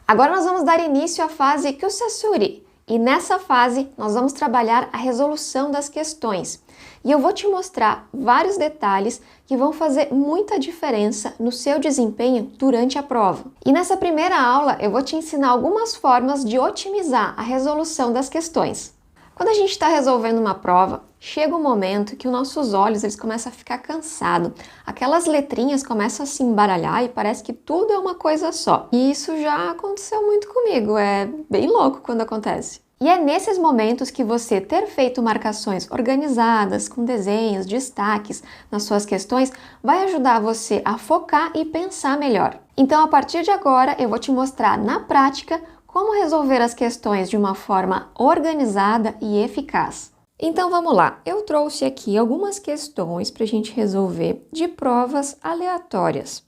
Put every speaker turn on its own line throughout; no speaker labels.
Agora nós vamos dar início à fase Kyusasuri, e nessa fase nós vamos trabalhar a resolução das questões. E eu vou te mostrar vários detalhes que vão fazer muita diferença no seu desempenho durante a prova. E nessa primeira aula eu vou te ensinar algumas formas de otimizar a resolução das questões. Quando a gente está resolvendo uma prova, chega um momento que os nossos olhos começam a ficar cansados. Aquelas letrinhas começam a se embaralhar e parece que tudo é uma coisa só. E isso já aconteceu muito comigo, é bem louco quando acontece. E é nesses momentos que você ter feito marcações organizadas, com desenhos, destaques nas suas questões, vai ajudar você a focar e pensar melhor. Então, a partir de agora, eu vou te mostrar na prática como resolver as questões de uma forma organizada e eficaz. Então vamos lá, eu trouxe aqui algumas questões para a gente resolver de provas aleatórias.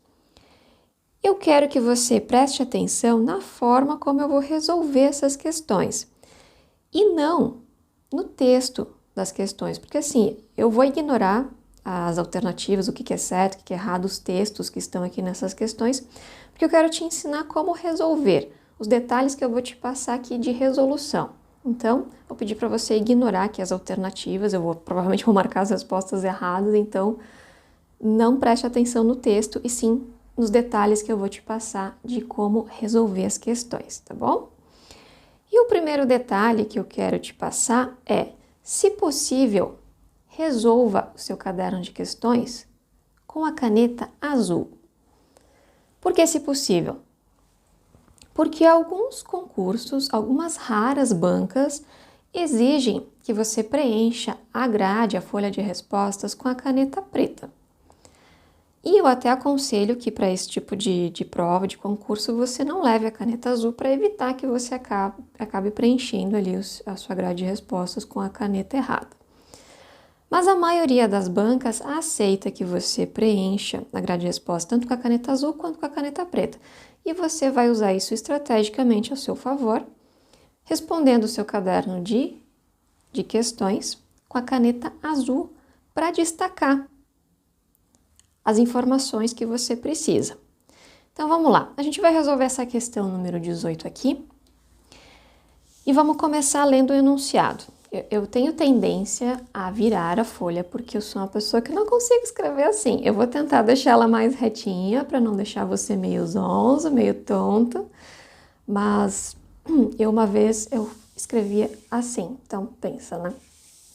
Eu quero que você preste atenção na forma como eu vou resolver essas questões e não no texto das questões, porque assim, eu vou ignorar as alternativas, o que é certo, o que é errado, os textos que estão aqui nessas questões, porque eu quero te ensinar como resolver os detalhes que eu vou te passar aqui de resolução. Então, vou pedir para você ignorar aqui as alternativas, provavelmente vou marcar as respostas erradas, então não preste atenção no texto e sim nos detalhes que eu vou te passar de como resolver as questões, tá bom? E o primeiro detalhe que eu quero te passar é, se possível, resolva o seu caderno de questões com a caneta azul. Por que se possível? Porque alguns concursos, algumas raras bancas, exigem que você preencha a grade, a folha de respostas com a caneta preta. E eu até aconselho que para esse tipo de prova, de concurso, você não leve a caneta azul para evitar que você acabe preenchendo ali a sua grade de respostas com a caneta errada. Mas a maioria das bancas aceita que você preencha a grade de resposta tanto com a caneta azul quanto com a caneta preta. E você vai usar isso estrategicamente ao seu favor, respondendo o seu caderno de questões com a caneta azul para destacar as informações que você precisa. Então vamos lá, a gente vai resolver essa questão número 18 aqui e vamos começar lendo o enunciado. Eu tenho tendência a virar a folha porque eu sou uma pessoa que não consigo escrever assim. Eu vou tentar deixar ela mais retinha para não deixar você meio zonzo, meio tonto. Mas uma vez eu escrevia assim. Então pensa, né?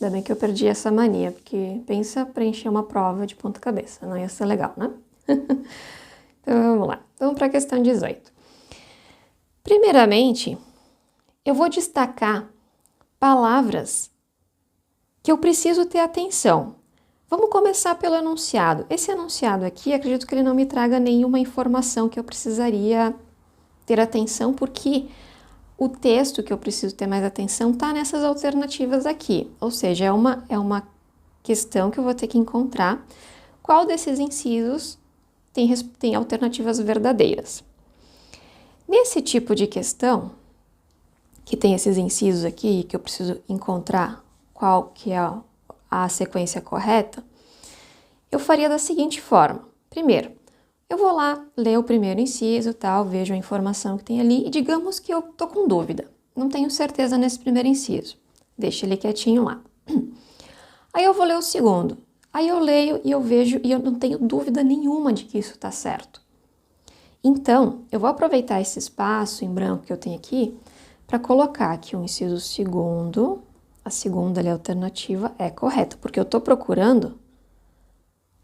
Ainda bem que eu perdi essa mania, porque pensa preencher uma prova de ponta cabeça. Não ia ser legal, né? Então vamos lá. Vamos para a questão 18. Primeiramente, eu vou destacar palavras que eu preciso ter atenção. Vamos começar pelo enunciado. Esse enunciado aqui, acredito que ele não me traga nenhuma informação que eu precisaria ter atenção, porque o texto que eu preciso ter mais atenção está nessas alternativas aqui. Ou seja, é uma questão que eu vou ter que encontrar qual desses incisos tem alternativas verdadeiras. Nesse tipo de questão, que tem esses incisos aqui, que eu preciso encontrar qual que é a sequência correta, eu faria da seguinte forma. Primeiro, eu vou lá ler o primeiro inciso, tal, vejo a informação que tem ali e digamos que eu tô com dúvida. Não tenho certeza nesse primeiro inciso. Deixa ele quietinho lá. Aí eu vou ler o segundo. Aí eu leio e eu vejo e eu não tenho dúvida nenhuma de que isso tá certo. Então, eu vou aproveitar esse espaço em branco que eu tenho aqui para colocar aqui o inciso segundo, a segunda ali, alternativa é correta, porque eu estou procurando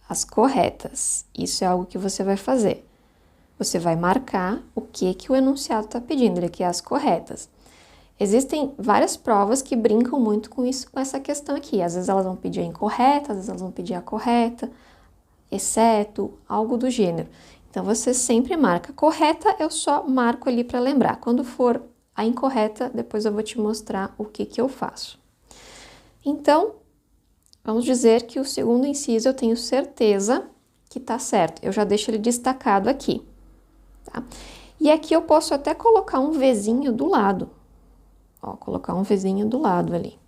as corretas. Isso é algo que você vai fazer. Você vai marcar o que o enunciado está pedindo, ele quer as corretas. Existem várias provas que brincam muito com isso, com essa questão aqui. Às vezes elas vão pedir a incorreta, às vezes elas vão pedir a correta, exceto, algo do gênero. Então você sempre marca. Correta eu só marco ali para lembrar. Quando for a incorreta, depois eu vou te mostrar o que eu faço. Então, vamos dizer que o segundo inciso eu tenho certeza que está certo. Eu já deixo ele destacado aqui, tá? E aqui eu posso até colocar um Vzinho do lado. Ó, colocar um Vzinho do lado ali.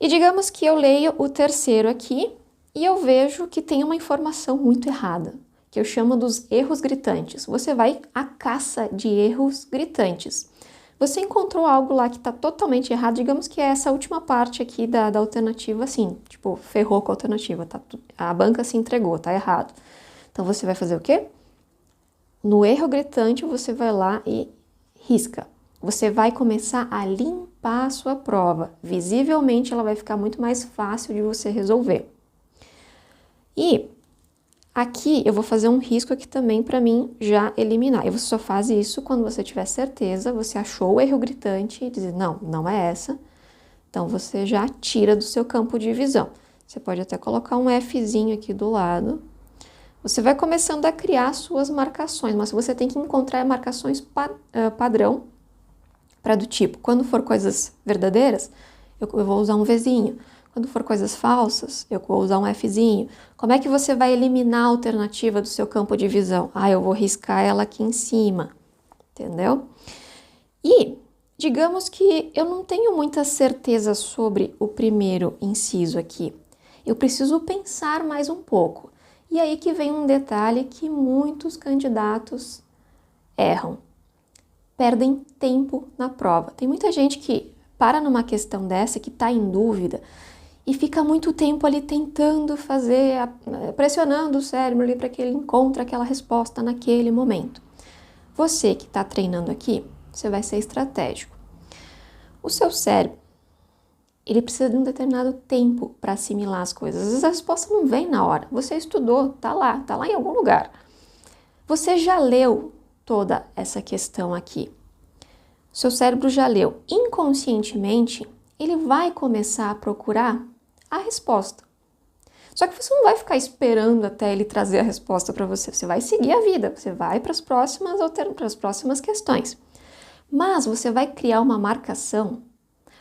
E digamos que eu leio o terceiro aqui e eu vejo que tem uma informação muito errada. que eu chamo dos erros gritantes. Você vai à caça de erros gritantes. Você encontrou algo lá que está totalmente errado, digamos que é essa última parte aqui da alternativa, assim, tipo, ferrou com a alternativa, tá? A banca se entregou, tá errado. Então você vai fazer o quê? No erro gritante, você vai lá e risca. Você vai começar a limpar a sua prova. Visivelmente, ela vai ficar muito mais fácil de você resolver. E aqui eu vou fazer um risco aqui também para mim já eliminar. E você só faz isso quando você tiver certeza, você achou o erro gritante e dizer, não, não é essa. Então você já tira do seu campo de visão. Você pode até colocar um Fzinho aqui do lado. Você vai começando a criar suas marcações, mas você tem que encontrar marcações padrão para do tipo, quando for coisas verdadeiras, eu vou usar um Vzinho. Quando for coisas falsas, eu vou usar um Fzinho. Como é que você vai eliminar a alternativa do seu campo de visão? Ah, eu vou riscar ela aqui em cima, entendeu? E digamos que eu não tenho muita certeza sobre o primeiro inciso aqui. Eu preciso pensar mais um pouco. E aí que vem um detalhe que muitos candidatos erram. Perdem tempo na prova. Tem muita gente que para numa questão dessa, que está em dúvida, e fica muito tempo ali tentando fazer, pressionando o cérebro ali para que ele encontre aquela resposta naquele momento. Você que está treinando aqui, você vai ser estratégico. O seu cérebro, ele precisa de um determinado tempo para assimilar as coisas. Às vezes a resposta não vem na hora. Você estudou, tá lá em algum lugar. Você já leu toda essa questão aqui. Seu cérebro já leu. Inconscientemente, ele vai começar a procurar a resposta. Só que você não vai ficar esperando até ele trazer a resposta para você. Você vai seguir a vida, você vai para as próximas questões. Mas você vai criar uma marcação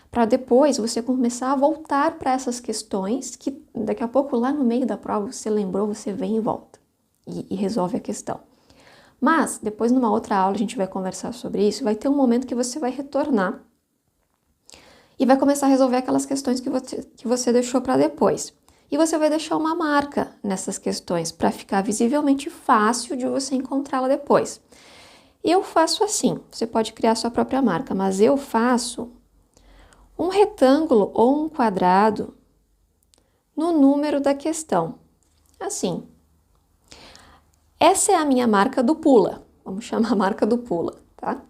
para depois você começar a voltar para essas questões que daqui a pouco lá no meio da prova você lembrou, você vem e volta e resolve a questão. Mas depois numa outra aula a gente vai conversar sobre isso, vai ter um momento que você vai retornar e vai começar a resolver aquelas questões que você deixou para depois. E você vai deixar uma marca nessas questões para ficar visivelmente fácil de você encontrá-la depois. Eu faço assim, você pode criar sua própria marca, mas eu faço um retângulo ou um quadrado no número da questão. Assim. Essa é a minha marca do pula. Vamos chamar a marca do pula, tá?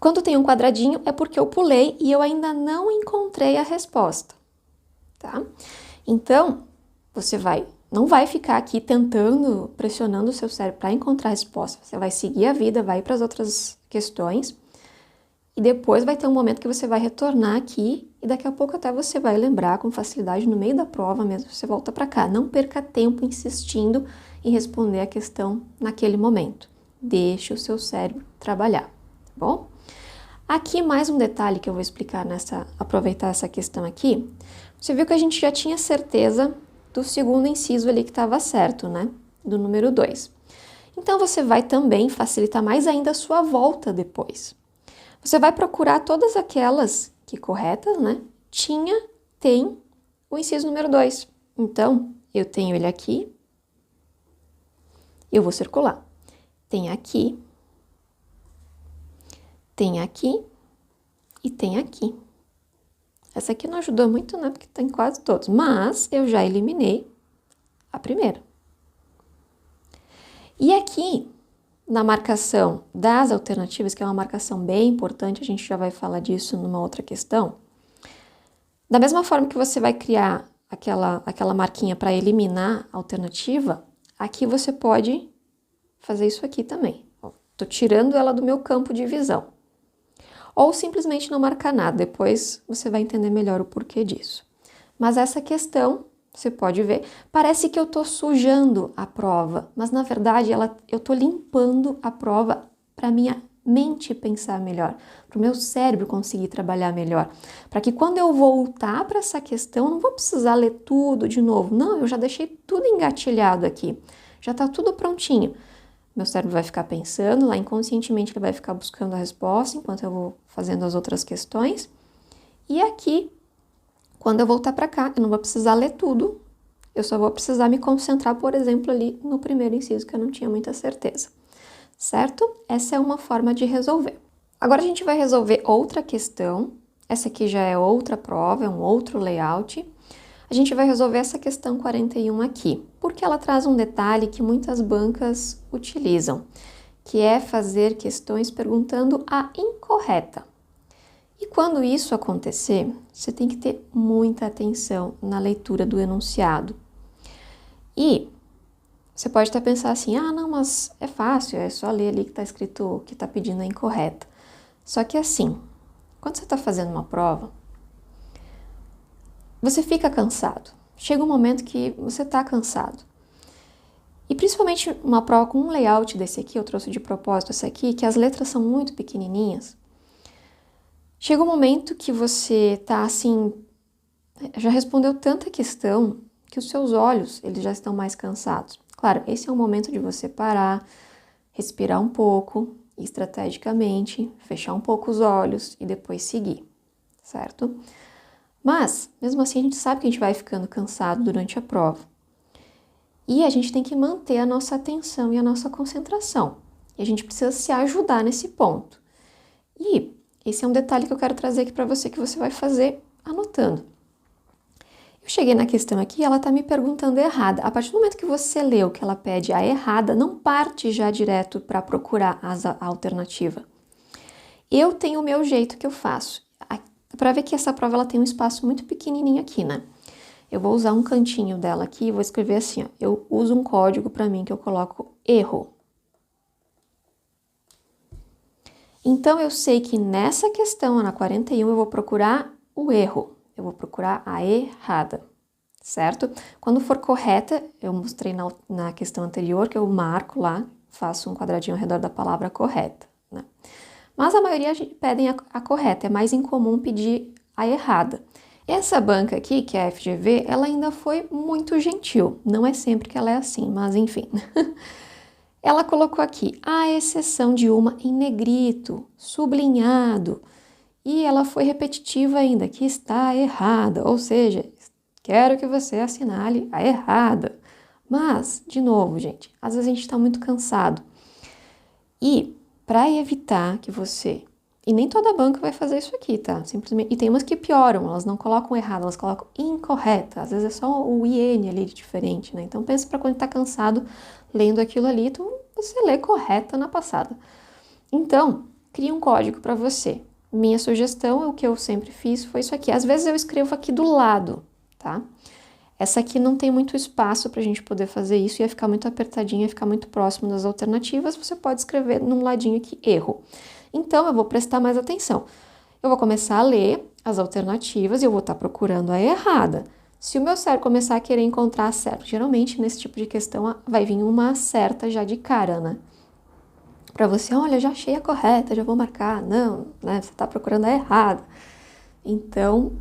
Quando tem um quadradinho é porque eu pulei e eu ainda não encontrei a resposta, tá? Então, você não vai ficar aqui tentando, pressionando o seu cérebro para encontrar a resposta. Você vai seguir a vida, vai para as outras questões e depois vai ter um momento que você vai retornar aqui e daqui a pouco até você vai lembrar com facilidade no meio da prova mesmo, você volta para cá. Não perca tempo insistindo em responder a questão naquele momento. Deixe o seu cérebro trabalhar, tá bom? Aqui mais um detalhe que eu vou explicar aproveitar essa questão aqui. Você viu que a gente já tinha certeza do segundo inciso ali que estava certo, né? Do número 2. Então você vai também facilitar mais ainda a sua volta depois. Você vai procurar todas aquelas que corretas, né? Tem o inciso número 2. Então, eu tenho ele aqui. Eu vou circular. Tem aqui e tem aqui. Essa aqui não ajudou muito, né? Porque tem quase todos. Mas eu já eliminei a primeira. E aqui, na marcação das alternativas, que é uma marcação bem importante, a gente já vai falar disso numa outra questão. Da mesma forma que você vai criar aquela marquinha para eliminar a alternativa, aqui você pode fazer isso aqui também. Estou tirando ela do meu campo de visão. Ou simplesmente não marcar nada, depois você vai entender melhor o porquê disso. Mas essa questão, você pode ver, parece que eu estou sujando a prova, mas na verdade eu estou limpando a prova para minha mente pensar melhor, para o meu cérebro conseguir trabalhar melhor, para que quando eu voltar para essa questão, eu não vou precisar ler tudo de novo. Não, eu já deixei tudo engatilhado aqui, já está tudo prontinho. Meu cérebro vai ficar pensando, lá inconscientemente ele vai ficar buscando a resposta enquanto eu vou fazendo as outras questões. E aqui, quando eu voltar para cá, eu não vou precisar ler tudo Eu só vou precisar me concentrar, por exemplo, ali no primeiro inciso, que eu não tinha muita certeza. Certo? Essa é uma forma de resolver. Agora a gente vai resolver outra questão. Essa aqui já é outra prova, é um outro layout. A gente vai resolver essa questão 41 aqui, porque ela traz um detalhe que muitas bancas utilizam, que é fazer questões perguntando a incorreta. E quando isso acontecer, você tem que ter muita atenção na leitura do enunciado. E você pode até pensar assim, ah, não, mas é fácil, é só ler ali que está escrito, que está pedindo a incorreta. Só que assim, quando você está fazendo uma prova, você fica cansado. Chega um momento que você está cansado. E principalmente uma prova com um layout desse aqui, eu trouxe de propósito esse aqui, que as letras são muito pequenininhas. Chega um momento que você está assim, já respondeu tanta questão que os seus olhos, eles já estão mais cansados. Claro, esse é o momento de você parar, respirar um pouco, estrategicamente, fechar um pouco os olhos e depois seguir, certo? Mas, mesmo assim, a gente sabe que a gente vai ficando cansado durante a prova. E a gente tem que manter a nossa atenção e a nossa concentração. E a gente precisa se ajudar nesse ponto. E esse é um detalhe que eu quero trazer aqui para você, que você vai fazer anotando. Eu cheguei na questão aqui e ela está me perguntando errada. A partir do momento que você leu que ela pede a errada, não parte já direto para procurar a alternativa. Eu tenho o meu jeito que eu faço. Para ver que essa prova ela tem um espaço muito pequenininho aqui, né? Eu vou usar um cantinho dela aqui e vou escrever assim, ó. Eu uso um código para mim que eu coloco erro. Então, eu sei que nessa questão, na 41, eu vou procurar o erro. Eu vou procurar a errada, certo? Quando for correta, eu mostrei na questão anterior que eu marco lá, faço um quadradinho ao redor da palavra correta, né? Mas a maioria pedem a correta, é mais incomum pedir a errada. Essa banca aqui, que é a FGV, ela ainda foi muito gentil. Não é sempre que ela é assim, mas enfim. Ela colocou aqui, à exceção de uma em negrito, sublinhado. E ela foi repetitiva ainda, que está errada, ou seja, quero que você assinale a errada. Mas, de novo, gente, às vezes a gente está muito cansado. E para evitar que você... E nem toda banca vai fazer isso aqui, tá? Simplesmente... E tem umas que pioram, elas não colocam errado, elas colocam incorreta. Às vezes é só o IN ali de diferente, né? Então pensa para quando tá cansado lendo aquilo ali, então você lê correta na passada. Então, cria um código para você. Minha sugestão, o que eu sempre fiz, foi isso aqui. Às vezes eu escrevo aqui do lado, tá? Essa aqui não tem muito espaço para a gente poder fazer isso, ia ficar muito apertadinha, ia ficar muito próximo das alternativas, você pode escrever num ladinho aqui, erro. Então, eu vou prestar mais atenção. Eu vou começar a ler as alternativas e eu vou estar procurando a errada. Se o meu cérebro começar a querer encontrar a certa, geralmente nesse tipo de questão vai vir uma certa já de cara, né? Para você, olha, já achei a correta, já vou marcar. Não, né? Você está procurando a errada. Então,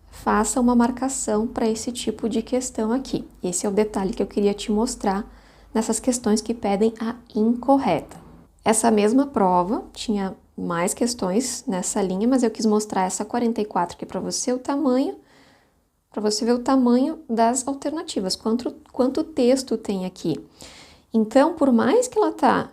faça uma marcação para esse tipo de questão aqui. Esse é o detalhe que eu queria te mostrar nessas questões que pedem a incorreta. Essa mesma prova tinha mais questões nessa linha, mas eu quis mostrar essa 44 aqui para você, o tamanho, para você ver o tamanho das alternativas, quanto texto tem aqui. Então, por mais que ela tá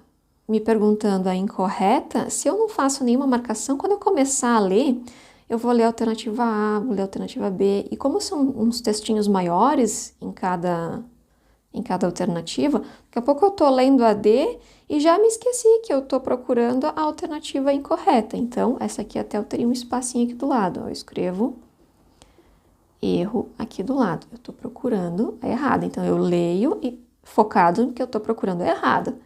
me perguntando a incorreta, se eu não faço nenhuma marcação, quando eu começar a ler, eu vou ler a alternativa A, vou ler a alternativa B, e como são uns textinhos maiores em cada alternativa, daqui a pouco eu tô lendo a D e já me esqueci que eu tô procurando a alternativa incorreta. Então, essa aqui até eu teria um espacinho aqui do lado, ó, eu escrevo erro aqui do lado, eu tô procurando a errada. Então, eu leio e focado no que eu tô procurando a errada.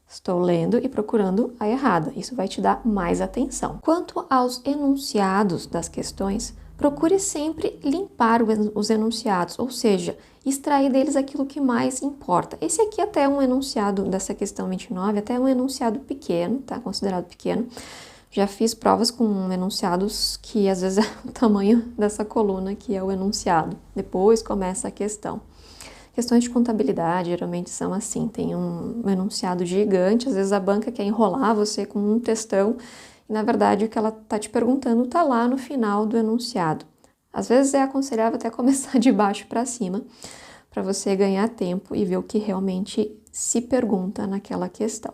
Estou lendo e procurando a errada. Isso vai te dar mais atenção. Quanto aos enunciados das questões, procure sempre limpar os enunciados, ou seja, extrair deles aquilo que mais importa. Esse aqui até é um enunciado dessa questão 29, até é um enunciado pequeno, tá? Considerado pequeno. Já fiz provas com enunciados que às vezes é o tamanho dessa coluna que é o enunciado. Depois começa a questão. Questões de contabilidade geralmente são assim, tem um enunciado gigante, às vezes a banca quer enrolar você com um textão, e na verdade o que ela está te perguntando está lá no final do enunciado. Às vezes é aconselhável até começar de baixo para cima, para você ganhar tempo e ver o que realmente se pergunta naquela questão.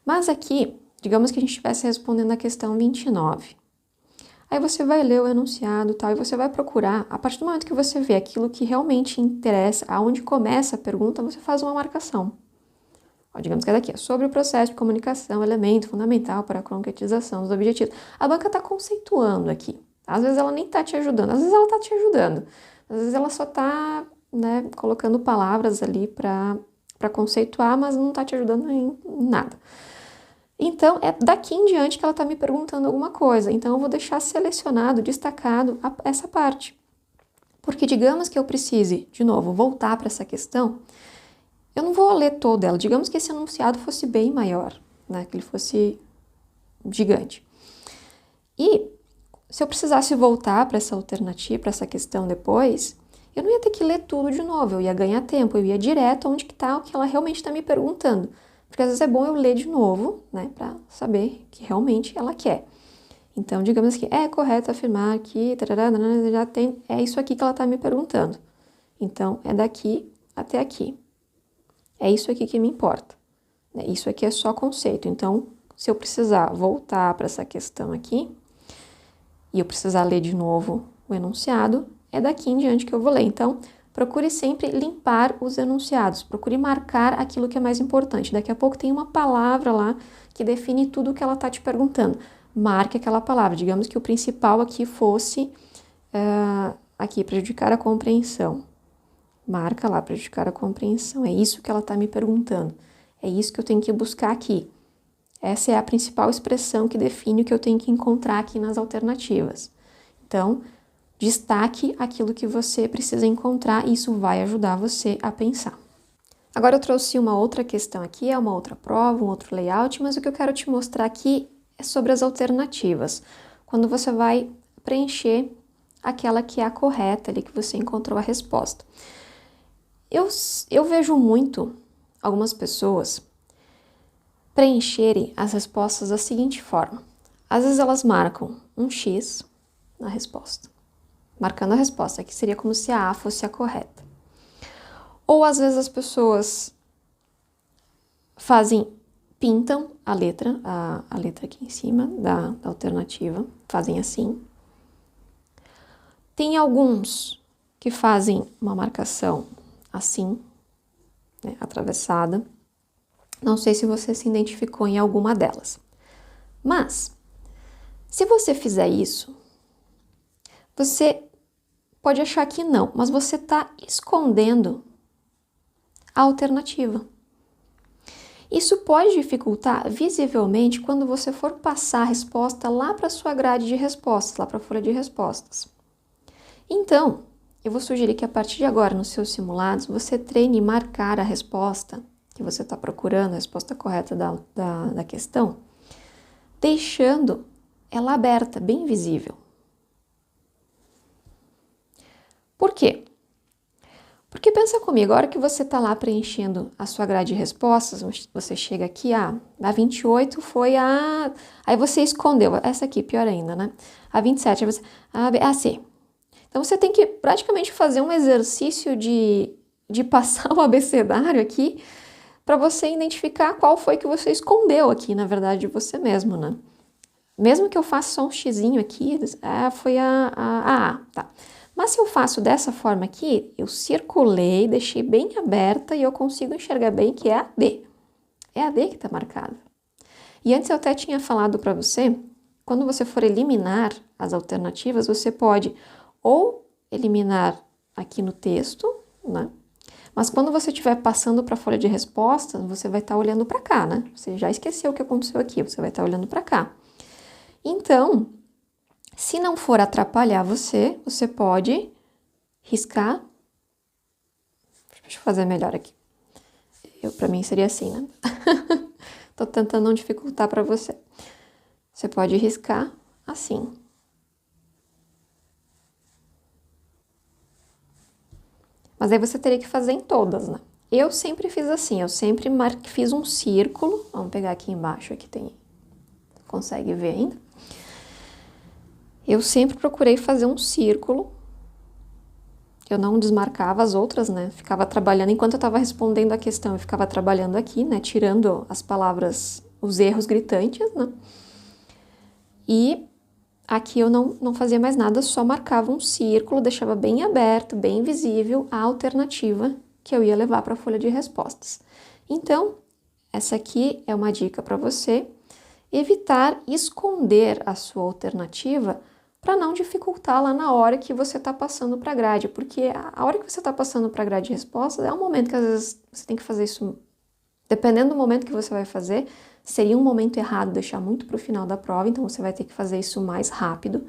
Mas aqui, digamos que a gente estivesse respondendo a questão 29. Aí você vai ler o enunciado e tal, e você vai procurar, a partir do momento que você vê aquilo que realmente interessa, aonde começa a pergunta, você faz uma marcação. Ó, digamos que é daqui, sobre o processo de comunicação, elemento fundamental para a concretização dos objetivos. A banca está conceituando aqui. Às vezes ela nem está te ajudando, às vezes ela está te ajudando. Às vezes ela só está, né, colocando palavras ali para conceituar, mas não está te ajudando em nada. Então, é daqui em diante que ela está me perguntando alguma coisa. Então, eu vou deixar selecionado, destacado essa parte. Porque digamos que eu precise, de novo, voltar para essa questão, eu não vou ler toda ela. Digamos que esse enunciado fosse bem maior, né? Que ele fosse gigante. E se eu precisasse voltar para essa alternativa, para essa questão depois, eu não ia ter que ler tudo de novo, eu ia ganhar tempo, eu ia direto onde que está o que ela realmente está me perguntando. Porque às vezes é bom eu ler de novo, né, para saber o que realmente ela quer. Então, digamos que é correto afirmar que já tem, é isso aqui que ela está me perguntando. Então, é daqui até aqui. É isso aqui que me importa. Isso aqui é só conceito. Então, se eu precisar voltar para essa questão aqui, e eu precisar ler de novo o enunciado, é daqui em diante que eu vou ler. Então, procure sempre limpar os enunciados, procure marcar aquilo que é mais importante. Daqui a pouco tem uma palavra lá que define tudo o que ela está te perguntando. Marque aquela palavra. Digamos que o principal aqui fosse, aqui, prejudicar a compreensão. Marca lá, prejudicar a compreensão. É isso que ela está me perguntando. É isso que eu tenho que buscar aqui. Essa é a principal expressão que define o que eu tenho que encontrar aqui nas alternativas. Então, destaque aquilo que você precisa encontrar e isso vai ajudar você a pensar. Agora eu trouxe uma outra questão aqui, é uma outra prova, um outro layout, mas o que eu quero te mostrar aqui é sobre as alternativas. Quando você vai preencher aquela que é a correta ali, que você encontrou a resposta. Eu vejo muito algumas pessoas preencherem as respostas da seguinte forma. Às vezes elas marcam um X na resposta. Marcando a resposta, que seria como se a fosse a correta. Ou às vezes as pessoas pintam a letra aqui em cima da alternativa, fazem assim. Tem alguns que fazem uma marcação assim, né, atravessada. Não sei se você se identificou em alguma delas. Mas, se você fizer isso, você pode achar que não, mas você está escondendo a alternativa. Isso pode dificultar visivelmente quando você for passar a resposta lá para a sua grade de respostas, lá para a folha de respostas. Então, eu vou sugerir que a partir de agora, nos seus simulados, você treine marcar a resposta que você está procurando, a resposta correta da questão, deixando ela aberta, bem visível. Por quê? Porque pensa comigo, a hora que você está lá preenchendo a sua grade de respostas, você chega aqui, a 28 foi a... Aí você escondeu, essa aqui, pior ainda, né? A 27, aí você... A, C. Então você tem que praticamente fazer um exercício de passar o abecedário aqui, para você identificar qual foi que você escondeu aqui, na verdade, de você mesmo, né? Mesmo que eu faça só um xizinho aqui, foi a, tá. Mas se eu faço dessa forma aqui, eu circulei, deixei bem aberta e eu consigo enxergar bem que é a D. É a D que está marcada. E antes eu até tinha falado para você, quando você for eliminar as alternativas, você pode ou eliminar aqui no texto, né? Mas quando você estiver passando para a folha de respostas, você vai estar olhando para cá, né? Você já esqueceu o que aconteceu aqui, você vai estar olhando para cá. Então, se não for atrapalhar você, você pode riscar. Deixa eu fazer melhor aqui. Para mim seria assim, né? Tô tentando não dificultar para você. Você pode riscar assim. Mas aí você teria que fazer em todas, né? Eu sempre fiz assim, eu sempre fiz um círculo. Vamos pegar aqui embaixo, aqui tem... Consegue ver ainda? Eu sempre procurei fazer um círculo eu não desmarcava as outras, né? Ficava trabalhando, enquanto eu estava respondendo a questão, eu ficava trabalhando aqui, né? Tirando as palavras, os erros gritantes, né? E aqui eu não fazia mais nada, só marcava um círculo, deixava bem aberto, bem visível a alternativa que eu ia levar para a folha de respostas. Então, essa aqui é uma dica para você evitar esconder a sua alternativa para não dificultar lá na hora que você está passando para a grade, porque a hora que você está passando para a grade de respostas é um momento que às vezes você tem que fazer isso, dependendo do momento que você vai fazer, seria um momento errado deixar muito para o final da prova, então você vai ter que fazer isso mais rápido.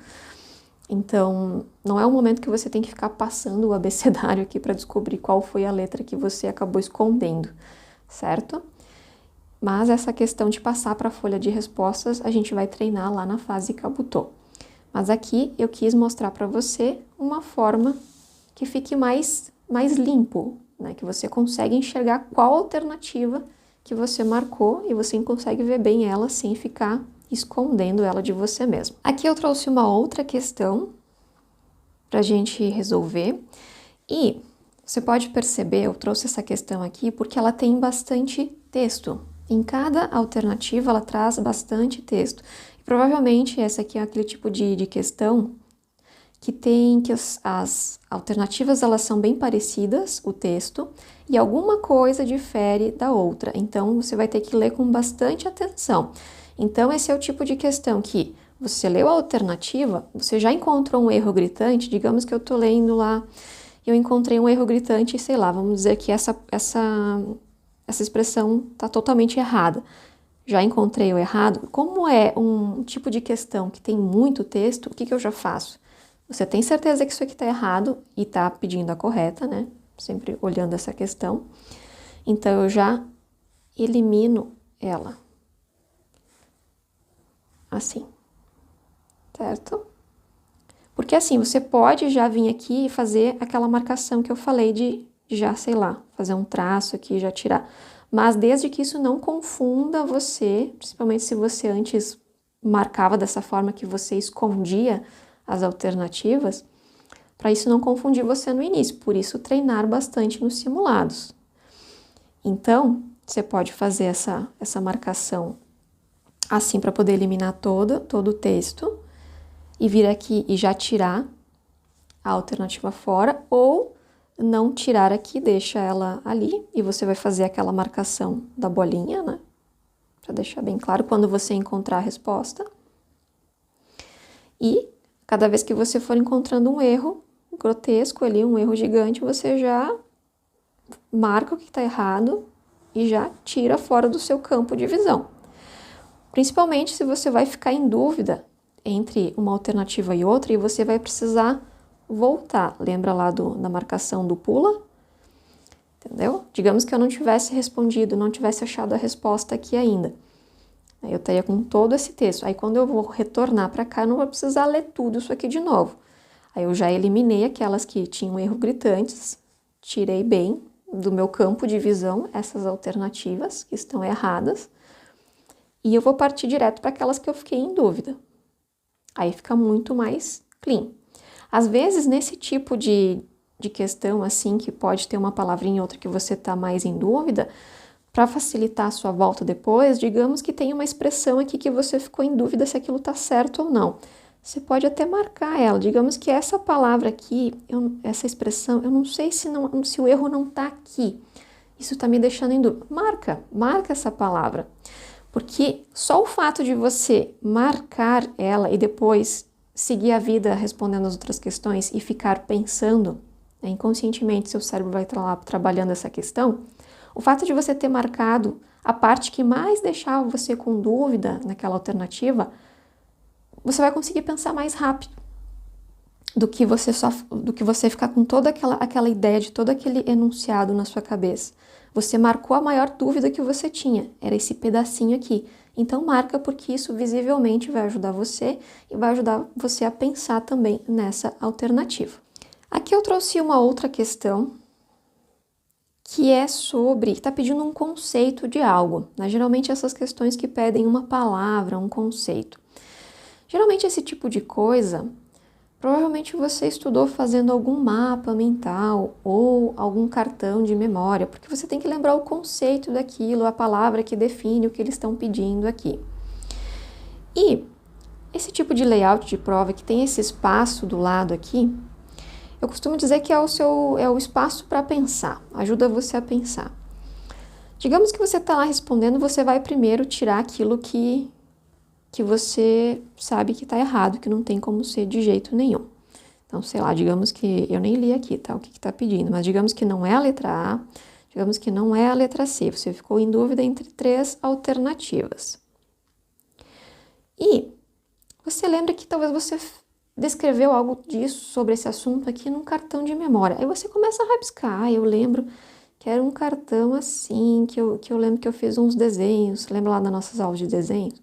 Então, não é um momento que você tem que ficar passando o abecedário aqui para descobrir qual foi a letra que você acabou escondendo, certo? Mas essa questão de passar para a folha de respostas, a gente vai treinar lá na fase Kabuto. Mas aqui eu quis mostrar para você uma forma que fique mais limpo, né? Que você consegue enxergar qual alternativa que você marcou e você consegue ver bem ela sem ficar escondendo ela de você mesmo. Aqui eu trouxe uma outra questão para a gente resolver e você pode perceber, eu trouxe essa questão aqui porque ela tem bastante texto. Em cada alternativa ela traz bastante texto. E provavelmente essa aqui é aquele tipo de questão que tem que as alternativas elas são bem parecidas, o texto, e alguma coisa difere da outra. Então você vai ter que ler com bastante atenção. Então esse é o tipo de questão que você leu a alternativa, você já encontrou um erro gritante, digamos que eu tô lendo lá, eu encontrei um erro gritante, sei lá, vamos dizer que essa expressão está totalmente errada. Já encontrei o errado. Como é um tipo de questão que tem muito texto, o que eu já faço? Você tem certeza que isso aqui está errado e está pedindo a correta, né? Sempre olhando essa questão. Então, eu já elimino ela. Assim. Certo? Porque assim, você pode já vir aqui e fazer aquela marcação que eu falei de já, sei lá, fazer um traço aqui e já tirar. Mas desde que isso não confunda você, principalmente se você antes marcava dessa forma que você escondia as alternativas, para isso não confundir você no início, por isso treinar bastante nos simulados. Então, você pode fazer essa marcação assim para poder eliminar todo o texto e vir aqui e já tirar a alternativa fora, ou não tirar aqui, deixa ela ali e você vai fazer aquela marcação da bolinha, né? Para deixar bem claro quando você encontrar a resposta. E cada vez que você for encontrando um erro grotesco ali, um erro gigante, você já marca o que está errado e já tira fora do seu campo de visão. Principalmente se você vai ficar em dúvida entre uma alternativa e outra e você vai precisar voltar. Lembra lá da marcação do pula? Entendeu? Digamos que eu não tivesse respondido, não tivesse achado a resposta aqui ainda. Eu estaria com todo esse texto. Aí quando eu vou retornar para cá, eu não vou precisar ler tudo isso aqui de novo. Aí eu já eliminei aquelas que tinham erros gritantes, tirei bem do meu campo de visão essas alternativas que estão erradas, e eu vou partir direto para aquelas que eu fiquei em dúvida. Aí fica muito mais clean. Às vezes, nesse tipo de questão, assim, que pode ter uma palavrinha ou outra que você está mais em dúvida, para facilitar a sua volta depois, digamos que tem uma expressão aqui que você ficou em dúvida se aquilo está certo ou não. Você pode até marcar ela. Digamos que essa palavra aqui, essa expressão, eu não sei se o erro não está aqui. Isso está me deixando em dúvida. Marca essa palavra. Porque só o fato de você marcar ela e depois seguir a vida respondendo as outras questões e ficar pensando, né, inconscientemente seu cérebro vai estar lá trabalhando essa questão, o fato de você ter marcado a parte que mais deixava você com dúvida naquela alternativa, você vai conseguir pensar mais rápido do que você ficar com toda aquela ideia de todo aquele enunciado na sua cabeça. Você marcou a maior dúvida que você tinha, era esse pedacinho aqui. Então marca, porque isso visivelmente vai ajudar você e vai ajudar você a pensar também nessa alternativa. Aqui eu trouxe uma outra questão que é sobre, está pedindo um conceito de algo, né? Geralmente essas questões que pedem uma palavra, um conceito. Geralmente esse tipo de coisa Provavelmente você estudou fazendo algum mapa mental ou algum cartão de memória, porque você tem que lembrar o conceito daquilo, a palavra que define o que eles estão pedindo aqui. E esse tipo de layout de prova que tem esse espaço do lado aqui, eu costumo dizer que é o espaço para pensar, ajuda você a pensar. Digamos que você está lá respondendo, você vai primeiro tirar aquilo que você sabe que está errado, que não tem como ser de jeito nenhum. Então, sei lá, digamos que, eu nem li aqui, tá, o que está pedindo, mas digamos que não é a letra A, digamos que não é a letra C, você ficou em dúvida entre 3 alternativas. E você lembra que talvez você descreveu algo disso, sobre esse assunto aqui, num cartão de memória. Aí você começa a rabiscar, eu lembro que era um cartão assim, que eu lembro que eu fiz uns desenhos, lembra lá das nossas aulas de desenho?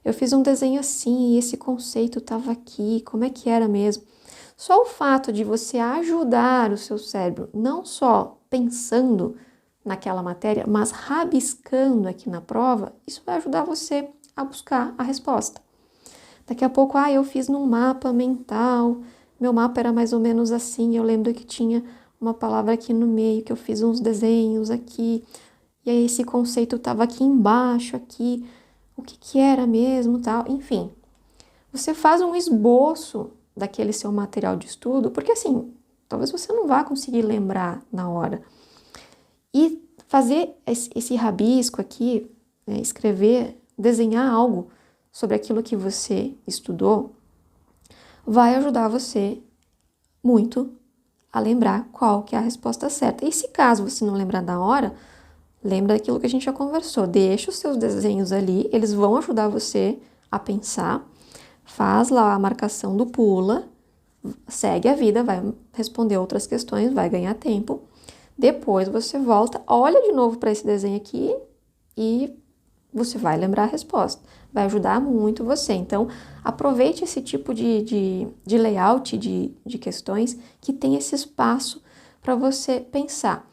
Eu fiz um desenho assim, e esse conceito estava aqui, como é que era mesmo? Só o fato de você ajudar o seu cérebro, não só pensando naquela matéria, mas rabiscando aqui na prova, isso vai ajudar você a buscar a resposta. Daqui a pouco, eu fiz num mapa mental, meu mapa era mais ou menos assim, eu lembro que tinha uma palavra aqui no meio, que eu fiz uns desenhos aqui, e aí esse conceito estava aqui embaixo, aqui, o que era mesmo, tal, enfim. Você faz um esboço daquele seu material de estudo, porque assim, talvez você não vá conseguir lembrar na hora. E fazer esse rabisco aqui, né, escrever, desenhar algo sobre aquilo que você estudou, vai ajudar você muito a lembrar qual que é a resposta certa. E se caso você não lembrar da hora, lembra daquilo que a gente já conversou. Deixa os seus desenhos ali, eles vão ajudar você a pensar. Faz lá a marcação do pula, segue a vida, vai responder outras questões, vai ganhar tempo. Depois você volta, olha de novo para esse desenho aqui e você vai lembrar a resposta. Vai ajudar muito você. Então, aproveite esse tipo de layout de questões que tem esse espaço para você pensar.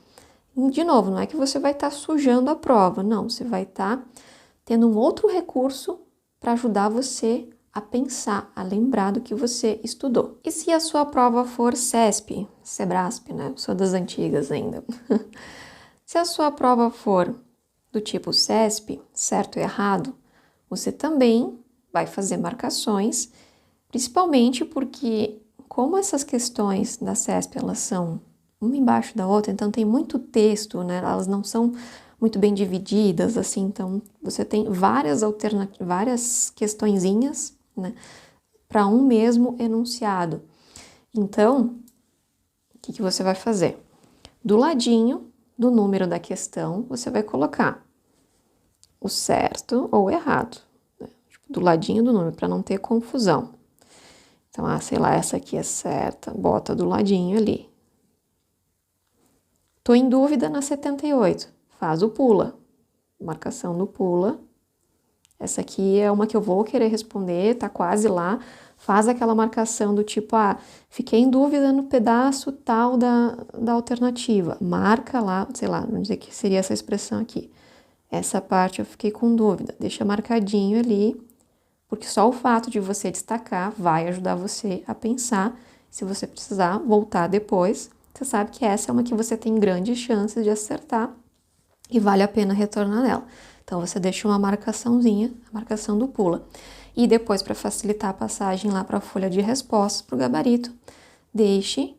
E, de novo, não é que você vai estar sujando a prova, não. Você vai estar tendo um outro recurso para ajudar você a pensar, a lembrar do que você estudou. E se a sua prova for CESP, Sebrasp, né? Sou das antigas ainda. Se a sua prova for do tipo CESP, certo e errado, você também vai fazer marcações, principalmente porque, como essas questões da CESP, elas são uma embaixo da outra, então tem muito texto, né? Elas não são muito bem divididas, assim, então você tem várias questõezinhas, né, para um mesmo enunciado. Então, o que você vai fazer? Do ladinho do número da questão, você vai colocar o certo ou errado, né? Do ladinho do número, para não ter confusão. Então, sei lá, essa aqui é certa, bota do ladinho ali. Tô em dúvida na 78, faz o pula, marcação do pula. Essa aqui é uma que eu vou querer responder, tá quase lá. Faz aquela marcação do tipo, fiquei em dúvida no pedaço tal da alternativa. Marca lá, sei lá, vamos dizer que seria essa expressão aqui. Essa parte eu fiquei com dúvida, deixa marcadinho ali, porque só o fato de você destacar vai ajudar você a pensar. Se você precisar voltar depois, você sabe que essa é uma que você tem grandes chances de acertar e vale a pena retornar nela. Então, você deixa uma marcaçãozinha, a marcação do pula. E depois, para facilitar a passagem lá para a folha de respostas, para o gabarito, deixe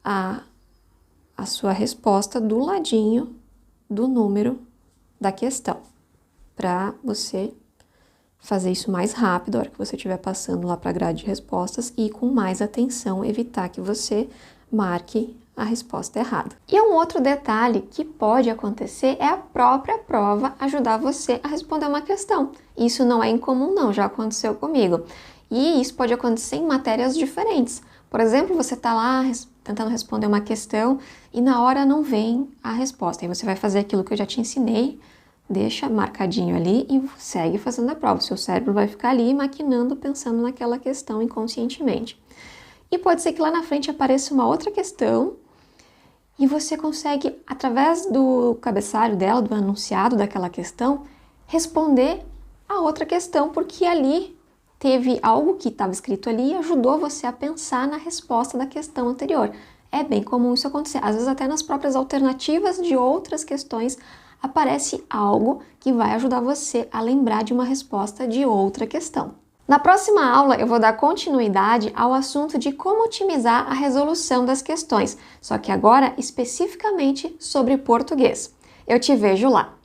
a sua resposta do ladinho do número da questão, para você fazer isso mais rápido, a hora que você estiver passando lá para a grade de respostas e com mais atenção, evitar que você marque a resposta errada. E um outro detalhe que pode acontecer é a própria prova ajudar você a responder uma questão. Isso não é incomum não, já aconteceu comigo. E isso pode acontecer em matérias diferentes. Por exemplo, você está lá tentando responder uma questão e na hora não vem a resposta. Aí você vai fazer aquilo que eu já te ensinei, deixa marcadinho ali e segue fazendo a prova. O seu cérebro vai ficar ali maquinando, pensando naquela questão inconscientemente. E pode ser que lá na frente apareça uma outra questão e você consegue, através do cabeçalho dela, do enunciado daquela questão, responder a outra questão, porque ali teve algo que estava escrito ali e ajudou você a pensar na resposta da questão anterior. É bem comum isso acontecer. Às vezes até nas próprias alternativas de outras questões aparece algo que vai ajudar você a lembrar de uma resposta de outra questão. Na próxima aula eu vou dar continuidade ao assunto de como otimizar a resolução das questões, só que agora especificamente sobre português. Eu te vejo lá!